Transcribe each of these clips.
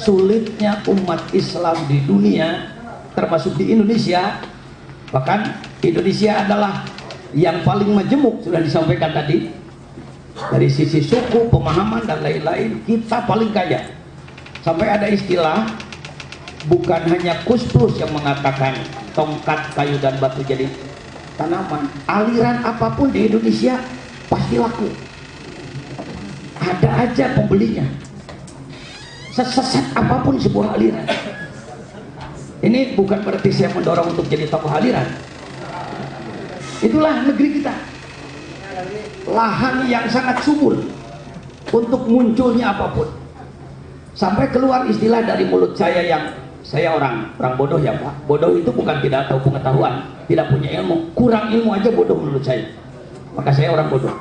sulitnya umat Islam di dunia, termasuk di Indonesia. Bahkan Indonesia adalah yang paling majemuk, sudah disampaikan tadi, dari sisi suku, pemahaman dan lain-lain. Kita paling kaya. Sampai ada istilah, bukan hanya Kus Plus yang mengatakan tongkat, kayu dan batu jadi tanaman, aliran apapun di Indonesia pasti laku, ada aja pembelinya. Sesat apapun sebuah aliran. Ini bukan berarti saya mendorong untuk jadi tokoh aliran. Itulah negeri kita, lahan yang sangat subur untuk munculnya apapun. Sampai keluar istilah dari mulut saya, yang saya orang bodoh ya Pak. Bodoh itu bukan tidak tahu pengetahuan, tidak punya ilmu, kurang ilmu aja bodoh menurut saya. Maka saya orang bodoh.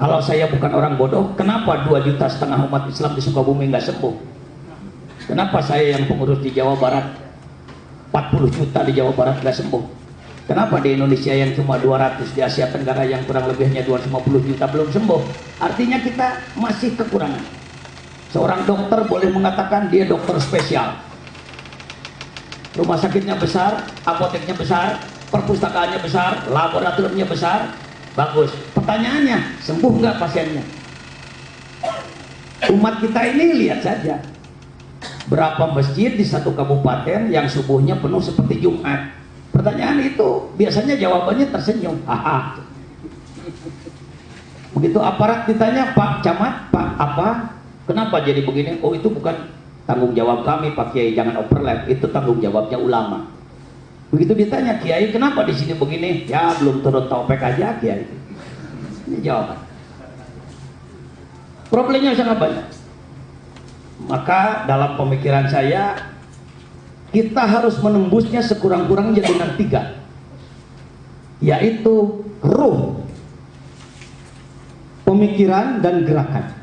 Kalau saya bukan orang bodoh, kenapa 2,5 juta umat Islam di Sukabumi nggak sembuh? Kenapa saya yang pengurus di Jawa Barat 40 juta di Jawa Barat nggak sembuh? Kenapa di Indonesia yang cuma 200, di Asia Tenggara yang kurang lebih hanya 250 juta belum sembuh? Artinya kita masih kekurangan. Seorang dokter boleh mengatakan dia dokter spesial, rumah sakitnya besar, apoteknya besar, perpustakaannya besar, laboratoriumnya besar, bagus. Pertanyaannya, sembuh nggak pasiennya? Umat kita ini lihat saja, berapa masjid di satu kabupaten yang subuhnya penuh seperti Jumat. Pertanyaan itu biasanya jawabannya tersenyum, haha. Begitu aparat ditanya, Pak Camat, Pak apa, kenapa jadi begini? Oh, itu bukan tanggung jawab kami Pak Kiai, jangan overlap, itu tanggung jawabnya ulama. Begitu ditanya, Kiai kenapa di sini begini? Ya belum turun topek aja Kiai. Ini jawaban. Problemnya sangat banyak. Maka dalam pemikiran saya, kita harus menembusnya sekurang-kurangnya dengan 3, yaitu ruh, pemikiran, dan gerakan.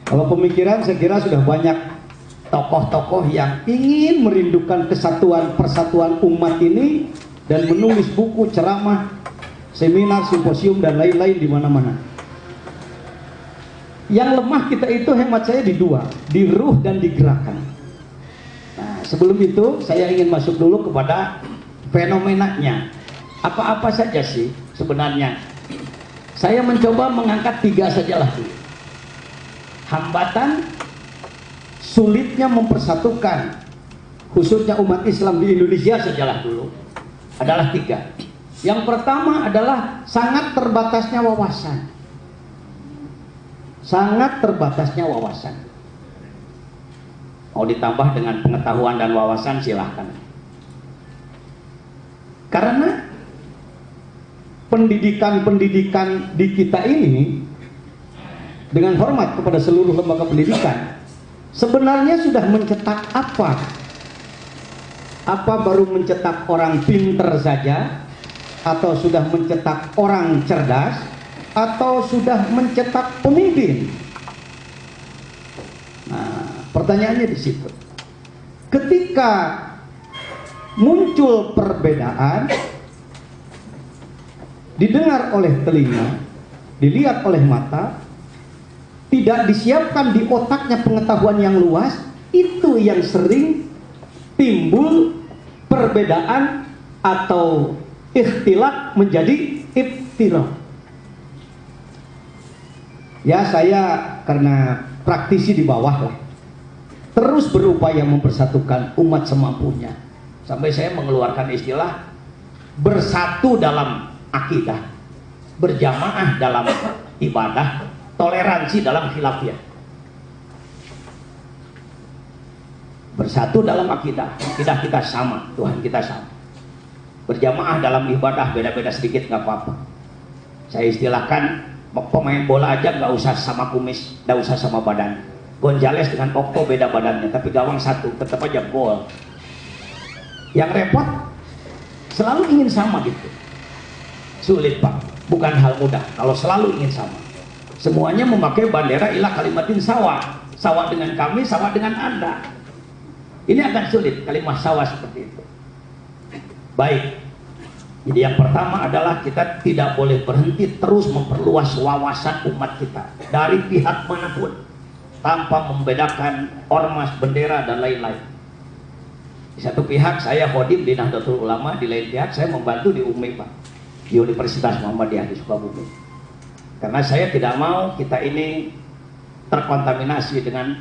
Kalau pemikiran saya kira sudah banyak tokoh-tokoh yang ingin merindukan kesatuan persatuan umat ini dan menulis buku, ceramah, seminar, simposium dan lain-lain di mana-mana. Yang lemah kita itu hemat saya di 2, di ruh dan di gerakan. Nah, sebelum itu saya ingin masuk dulu kepada fenomenanya. Apa-apa saja sih sebenarnya? Saya mencoba mengangkat 3 sajalah dulu. Hambatan sulitnya mempersatukan khususnya umat Islam di Indonesia sajalah dulu adalah 3. Yang pertama adalah sangat terbatasnya wawasan. Sangat terbatasnya wawasan. Mau ditambah dengan pengetahuan dan wawasan silahkan. Karena pendidikan-pendidikan di kita ini, dengan hormat kepada seluruh lembaga pendidikan, sebenarnya sudah mencetak apa? Apa baru mencetak orang pinter saja? Atau sudah mencetak orang cerdas? Atau sudah mencetak pemimpin? Nah, pertanyaannya di situ. Ketika muncul perbedaan, didengar oleh telinga, dilihat oleh mata, tidak disiapkan di otaknya pengetahuan yang luas, itu yang sering timbul perbedaan atau ikhtilaf menjadi iftirak. Ya, saya karena praktisi di bawah lah, terus berupaya mempersatukan umat semampunya. Sampai saya mengeluarkan istilah bersatu dalam akidah, berjamaah dalam ibadah, toleransi dalam khilafiyah. Bersatu dalam akidah, akidah kita sama, Tuhan kita sama. Berjamaah dalam ibadah, beda-beda sedikit nggak apa-apa. Saya istilahkan pemain bola aja nggak usah sama kumis, nggak usah sama badan. Gonzales dengan Okto beda badannya, tapi gawang satu, tetap aja gol. Yang repot selalu ingin sama gitu. Sulit Pak, bukan hal mudah kalau selalu ingin sama. Semuanya memakai bandera ilah kalimatin sawa, sawa dengan kami, sawa dengan Anda. Ini akan sulit kalimat sawa seperti itu. Baik, jadi yang pertama adalah kita tidak boleh berhenti terus memperluas wawasan umat kita dari pihak manapun. tanpa membedakan ormas, bendera, dan lain-lain. Di satu pihak saya khodim di Nahdlatul Ulama, di lain pihak saya membantu di UMI, Pak, di Universitas Muhammadiyah di Sukabumi. Karena saya tidak mau kita ini terkontaminasi dengan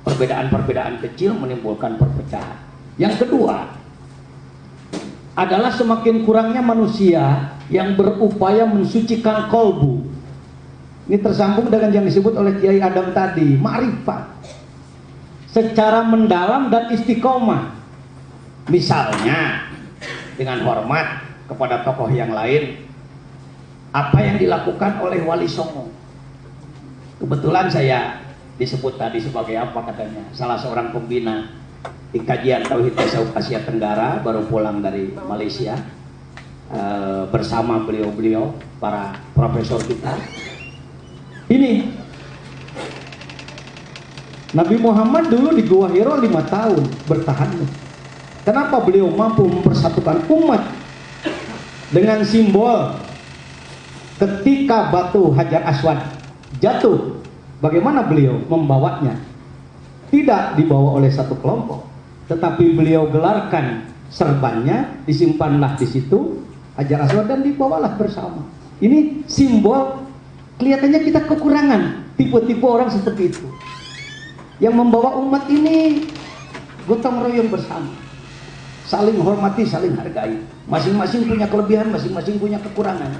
perbedaan-perbedaan kecil menimbulkan perpecahan. Yang kedua adalah semakin kurangnya manusia yang berupaya mensucikan kolbu. Ini tersambung dengan yang disebut oleh Kiai Adam tadi, ma'rifat secara mendalam dan istiqomah. Misalnya dengan hormat kepada tokoh yang lain, apa yang dilakukan oleh Wali Songo. Kebetulan saya disebut tadi sebagai apa katanya, salah seorang pembina di kajian Tauhid Tasawuf Asia Tenggara, baru pulang dari Malaysia bersama beliau-beliau para profesor kita. Ini Nabi Muhammad dulu di Gua Hiro 5 tahun bertahan. Kenapa beliau mampu mempersatukan umat dengan simbol ketika batu Hajar Aswad jatuh, bagaimana beliau membawanya? Tidak dibawa oleh satu kelompok, tetapi beliau gelarkan serbannya, disimpanlah di situ Hajar Aswad dan dibawalah bersama. Ini simbol. Kelihatannya kita kekurangan tipe-tipe orang seperti itu yang membawa umat ini gotong royong bersama, saling hormati, saling hargai. Masing-masing punya kelebihan, masing-masing punya kekurangan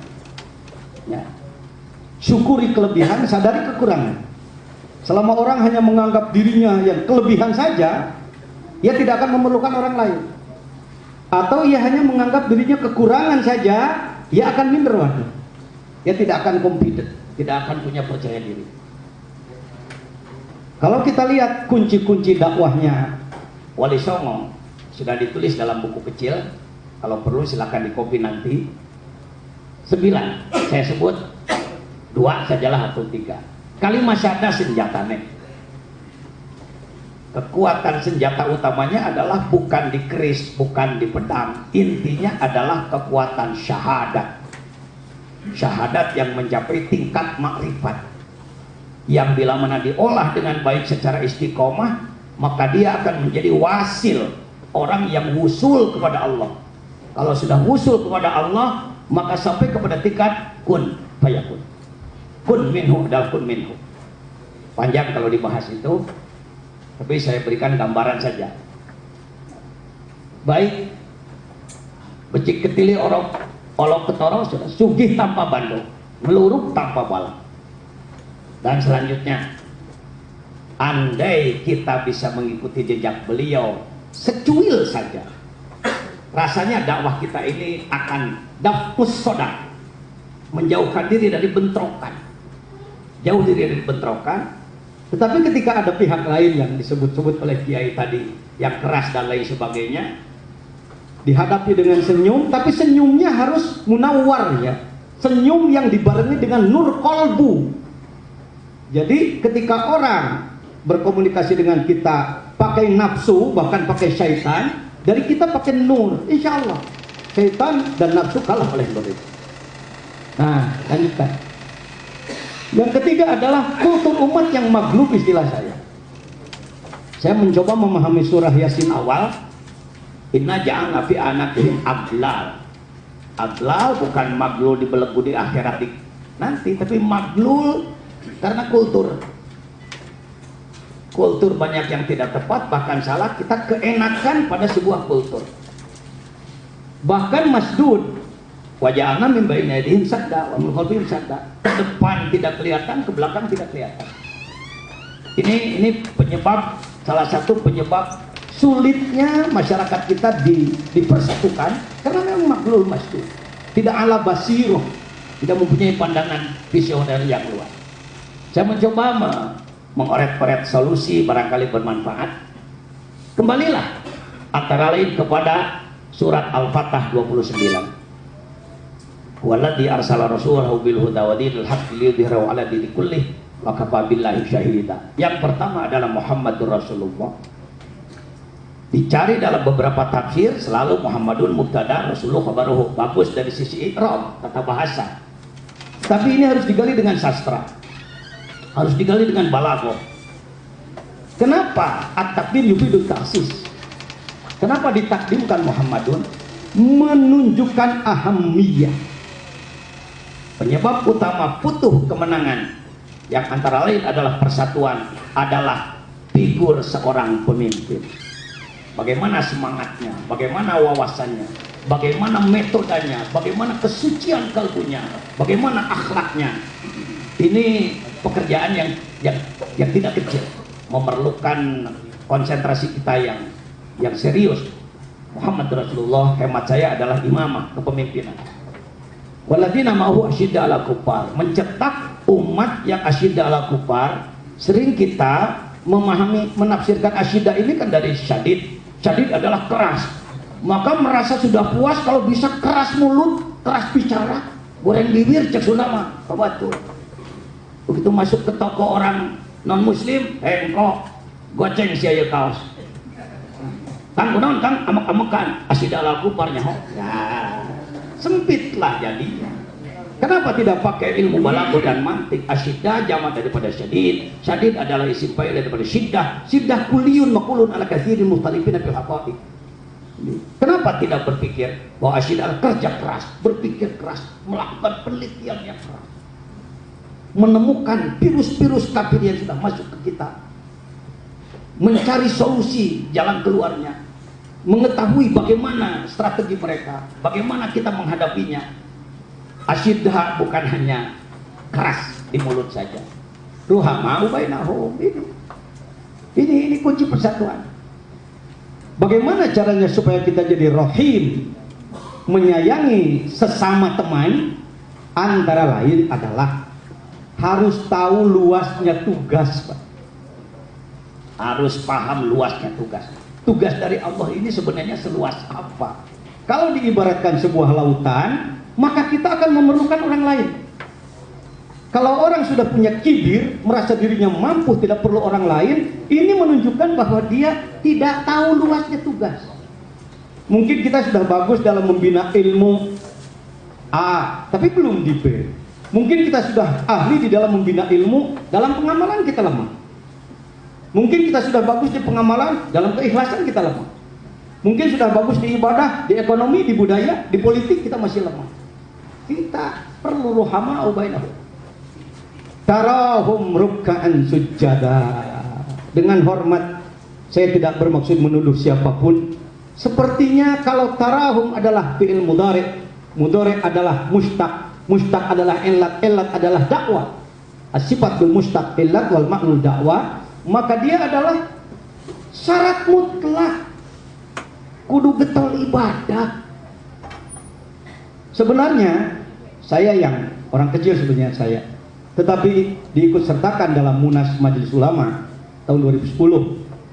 ya. Syukuri kelebihan, sadari kekurangan. Selama orang hanya menganggap dirinya yang kelebihan saja, ia tidak akan memerlukan orang lain. Atau ia hanya menganggap dirinya kekurangan saja, ia akan minder, waduh. Ia tidak akan confident, tidak akan punya percaya diri. Kalau kita lihat kunci-kunci dakwahnya Wali Songo sudah ditulis dalam buku kecil, kalau perlu silakan dikopi nanti. 9, saya sebut 2 sajalah atau 3. Kalimat syahadat senjatane. Kekuatan senjata utamanya adalah bukan di keris, bukan di pedang. Intinya adalah kekuatan syahadat. Syahadat yang mencapai tingkat makrifat, yang bila mana diolah dengan baik secara istiqomah, maka dia akan menjadi wasil, orang yang wusul kepada Allah. Kalau sudah wusul kepada Allah, maka sampai kepada tingkat kun fayakun. Kun minhu dan kun minhu. Panjang kalau dibahas itu, tapi saya berikan gambaran saja. Baik, becik ketili orok olok ketoro sudah sugih tanpa bandung, meluruk tanpa balang. Dan selanjutnya, andai kita bisa mengikuti jejak beliau secuil saja, rasanya dakwah kita ini akan dafus sodak, menjauhkan diri dari bentrokan, jauh diri dari bentrokan. Tetapi ketika ada pihak lain yang disebut-sebut oleh Kiai tadi, yang keras dan lain sebagainya, dihadapi dengan senyum, tapi senyumnya harus munawwar ya, senyum yang dibarengi dengan nur kolbu. Jadi ketika orang berkomunikasi dengan kita pakai nafsu, bahkan pakai syaitan, dari kita pakai nur, insya Allah syaitan dan nafsu kalah oleh nur itu. Nah, lanjutkan. Yang ketiga adalah kultur umat yang maglub, istilah saya. Saya mencoba memahami surah Yasin awal. Inna ja'alna fi anaqihim aglal. Aglal bukan maglul dibelenggu di akhirat nanti, tapi maglul karena kultur. Kultur banyak yang tidak tepat, bahkan salah. Kita keenakan pada sebuah kultur. Bahkan masdud. Waja'alna min baini aydihim sadda wa min khalfihim sadda. Ke depan tidak kelihatan, ke belakang tidak kelihatan. Ini penyebab, salah satu penyebab sulitnya masyarakat kita dipersatukan, karena memang maklul masjid tidak ala basiroh, tidak mempunyai pandangan visioner yang luas. Saya mencoba mengoret-oret solusi, barangkali bermanfaat. Kembalilah antara lain kepada surat Al-Fatah 29. Walladzi arsala rasulahu bil huda wa dinil haqqi liyudhhirahu 'ala dini kullih wa kafa billahi syahida. Yang pertama adalah Muhammadur Rasulullah. Dicari dalam beberapa tafsir selalu Muhammadun mubtada, Rasulullah khabaruhu. Bagus dari sisi i'rab, tata bahasa. Tapi ini harus digali dengan sastra, harus digali dengan balaghah. Kenapa at-takdim yufidut taksis? Kenapa ditakdimkan Muhammadun? Menunjukkan ahamiyah. Penyebab utama putuh kemenangan yang antara lain adalah persatuan, adalah figur seorang pemimpin. Bagaimana semangatnya, bagaimana wawasannya, bagaimana metodenya, bagaimana kesucian kalbunya, bagaimana akhlaknya. Ini pekerjaan yang tidak kecil, memerlukan konsentrasi kita yang serius. Muhammad Rasulullah, hemat saya, adalah imamah, kepemimpinan. Walladzina ma'ahu asyidda 'alal kuffar, mencetak umat yang asyidda 'alal kuffar. Sering kita memahami, menafsirkan asyidda ini kan dari syadid. Syadid adalah keras, maka merasa sudah puas kalau bisa keras mulut, keras bicara, goreng bibir, cek Sunda mah kebatul. Begitu masuk ke toko orang non muslim, engkau goceng si aya kaos. Kang kunaon Kang, amek-amekan asyidda 'alal kuffar nyaho. Ya, sempitlah jadinya. Kenapa tidak pakai ilmu balaghah dan mantik? Asyiddah jamak daripada syadid. Syadid adalah isim fa'il daripada syiddah. Syiddah kulliyun maqulun ala katsirin mukhtalifin fil haqa'iq. Kenapa tidak berpikir bahwa asyiddah kerja keras, berpikir keras, melakukan penelitian yang keras, menemukan virus-virus kafir yang sudah masuk ke kita, mencari solusi jalan keluarnya, mengetahui bagaimana strategi mereka, bagaimana kita menghadapinya. Asyiddah bukan hanya keras di mulut saja. Ruhamau bainahum, ini kunci persatuan. Bagaimana caranya supaya kita jadi rahim, menyayangi sesama teman? Antara lain adalah harus tahu luasnya tugas, Pak. Harus paham luasnya tugas. Tugas dari Allah ini sebenarnya seluas apa? Kalau diibaratkan sebuah lautan, maka kita akan memerlukan orang lain. Kalau orang sudah punya kibir, merasa dirinya mampu, tidak perlu orang lain, ini menunjukkan bahwa dia tidak tahu luasnya tugas. Mungkin kita sudah bagus dalam membina ilmu A, tapi belum di B. Mungkin kita sudah ahli di dalam membina ilmu, dalam pengamalan kita lemah. Mungkin kita sudah bagus di pengamalan, dalam keikhlasan kita lemah. Mungkin sudah bagus di ibadah, di ekonomi, di budaya, di politik kita masih lemah. Kita perlu ruhama bainahum. Tarahum ruk'an sujada. Dengan hormat, saya tidak bermaksud menuduh siapapun. Sepertinya kalau tarahum adalah fi'il mudhari', mudhari' adalah mustaq, mustaq adalah illat, illat adalah dakwah. As-sifatul mustaq illat wal ma'nul dakwah, maka dia adalah syarat mutlak kudu getol ibadah. Sebenarnya saya yang orang kecil sebenarnya saya, tetapi diikut sertakan dalam Munas Majelis Ulama tahun 2010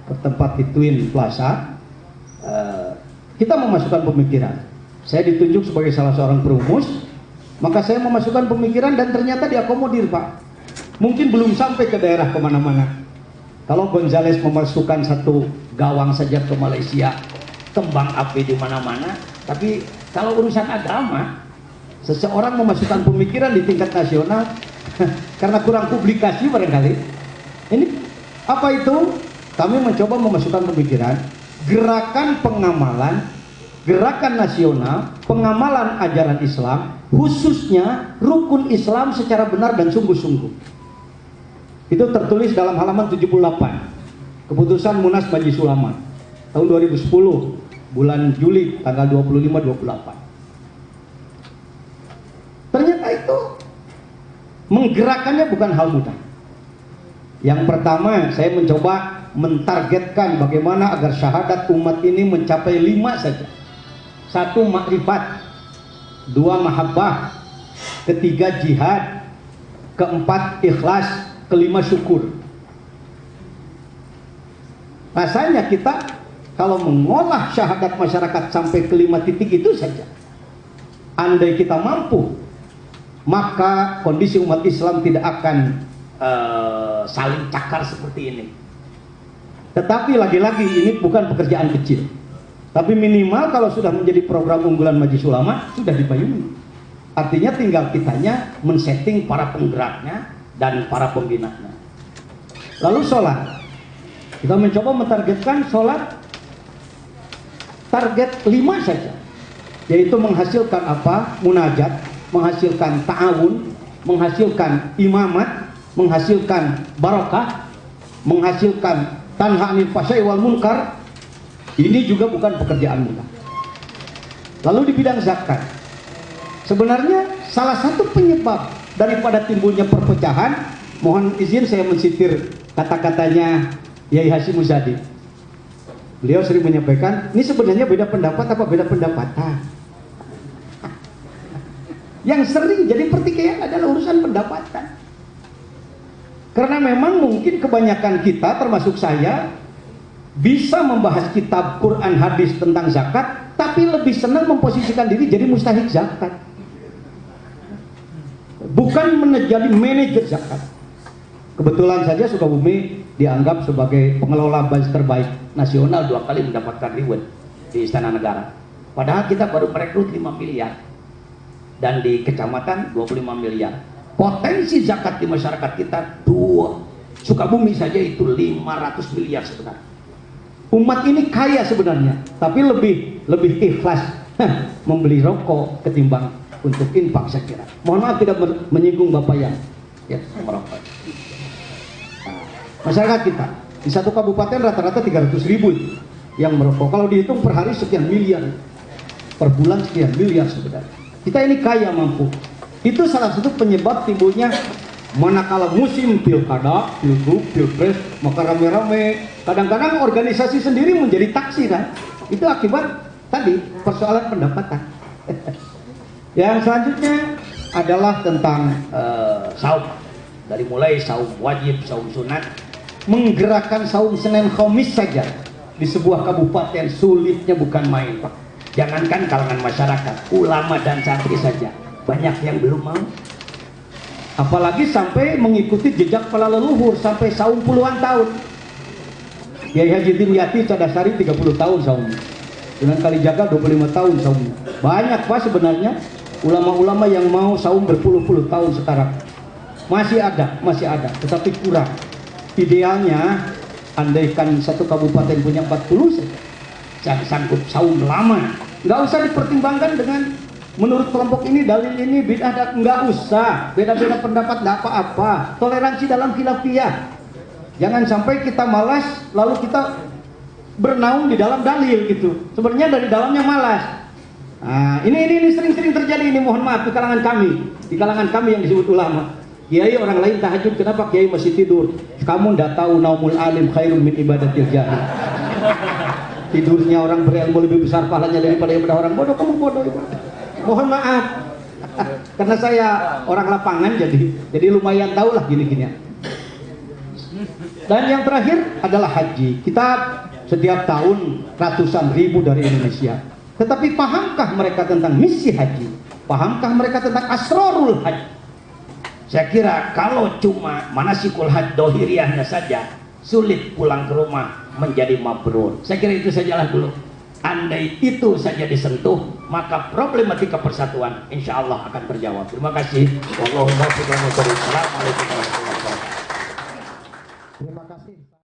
bertempat di Twin Plaza. Kita memasukkan pemikiran. Saya ditunjuk sebagai salah seorang perumus, maka saya memasukkan pemikiran dan ternyata diakomodir, Pak. Mungkin belum sampai ke daerah kemana-mana. Kalau Gonzales memasukkan satu gawang saja ke Malaysia, kembang api di mana-mana. Tapi kalau urusan agama, seseorang memasukkan pemikiran di tingkat nasional karena kurang publikasi barangkali. Ini apa itu? Kami mencoba memasukkan pemikiran gerakan pengamalan, gerakan nasional, pengamalan ajaran Islam, khususnya rukun Islam secara benar dan sungguh-sungguh. Itu tertulis dalam halaman 78 keputusan Munas Majelis Ulama tahun 2010 bulan Juli tanggal 25-28. Ternyata itu menggerakkannya bukan hal mudah. Yang pertama, saya mencoba mentargetkan bagaimana agar syahadat umat ini mencapai 5 saja. 1 makrifat, 2 mahabbah, 3 jihad, 4 ikhlas, 5 syukur. Rasanya kita kalau mengolah syahadat masyarakat sampai ke 5 titik itu saja, andai kita mampu, maka kondisi umat Islam tidak akan saling cakar seperti ini. Tetapi lagi-lagi ini bukan pekerjaan kecil. Tapi minimal kalau sudah menjadi program unggulan Majelis Ulama sudah dipayungi. Artinya tinggal kitanya men-setting para penggeraknya dan para pembinanya. Lalu sholat. Kita mencoba mentargetkan sholat target 5 saja, yaitu menghasilkan apa? Munajat, menghasilkan ta'awun, menghasilkan imamat, menghasilkan barokah, menghasilkan tanha anil fahsya'i wal munkar. Ini juga bukan pekerjaan mudah. Lalu di bidang zakat, sebenarnya salah satu penyebab daripada timbulnya perpecahan, mohon izin saya mensitir kata-katanya Yai Hasyim Muzadi. Beliau sering menyampaikan, ini sebenarnya beda pendapat apa beda pendapatan. Yang sering jadi pertikaian adalah urusan pendapatan. Karena memang mungkin kebanyakan kita, termasuk saya, bisa membahas kitab Quran hadis tentang zakat, tapi lebih senang memposisikan diri jadi mustahik zakat, bukan menjadi manajer zakat. Kebetulan saja Sukabumi dianggap sebagai pengelola bus terbaik nasional, 2 kali mendapatkan reward di Istana Negara. Padahal kita baru merekrut 5 miliar dan di kecamatan 25 miliar. Potensi zakat di masyarakat kita Sukabumi saja itu 500 miliar sebenarnya. Umat ini kaya sebenarnya, tapi lebih ikhlas membeli rokok ketimbang untuk infak, saya kira. Mohon maaf tidak menyinggung Bapak yang merokok. Masyarakat kita di satu kabupaten rata-rata 300.000 yang merokok. Kalau dihitung per hari sekian miliar, per bulan sekian miliar sebenarnya. Kita ini kaya mampu. Itu salah satu penyebab timbulnya manakala musim pilkada, pilgub, pilpres, maka rame-rame. Kadang-kadang organisasi sendiri menjadi taksi kan. Itu akibat tadi persoalan pendapatan. Yang selanjutnya adalah tentang saum. Dari mulai saum wajib, saum sunat, menggerakkan saum Senin Khamis saja di sebuah kabupaten sulitnya bukan main, Pak. Jangankan kalangan masyarakat, ulama dan santri saja banyak yang belum mau. Apalagi sampai mengikuti jejak para leluhur sampai saum puluhan tahun. Kiai Haji Dimyati Cadasari 30 tahun saum. Dengan Kalijaga 25 tahun saum. Banyak Pak sebenarnya ulama-ulama yang mau saum berpuluh-puluh tahun sekarang. Masih ada, tetapi kurang. Idealnya, andaikan satu kabupaten punya 40 saja, jangan sanggup saum lama. Nggak usah dipertimbangkan dengan menurut kelompok ini, dalil ini, bid'ah, nggak usah. Beda-beda pendapat, nggak apa-apa. Toleransi dalam khilafiyah. Jangan sampai kita malas, lalu kita bernaung di dalam dalil gitu. Sebenarnya dari dalamnya malas. Nah, ini sering-sering terjadi, ini mohon maaf di kalangan kami yang disebut ulama. Kiai orang lain tahajud, kenapa Kiai masih tidur? Kamu ndak tahu naumul alim khairun min ibadatil jahil. Tidurnya orang berilmu lebih besar pahalanya daripada orang bodoh. Kamu bodoh itu. Mohon maaf. Karena saya orang lapangan jadi lumayan tahu lah gini-gini. Dan yang terakhir adalah haji. Kita setiap tahun ratusan ribu dari Indonesia. Tetapi pahamkah mereka tentang misi haji? Pahamkah mereka tentang asrarul haji? Saya kira kalau cuma manasikul hajj dohiriahnya saja, sulit pulang ke rumah menjadi mabrur. Saya kira itu sajalah dulu. Andai itu saja disentuh, maka problematika persatuan insya Allah akan terjawab. Terima kasih. Wallahumma a'lam bishawab. Assalamualaikum warahmatullahi wabarakatuh. Terima kasih.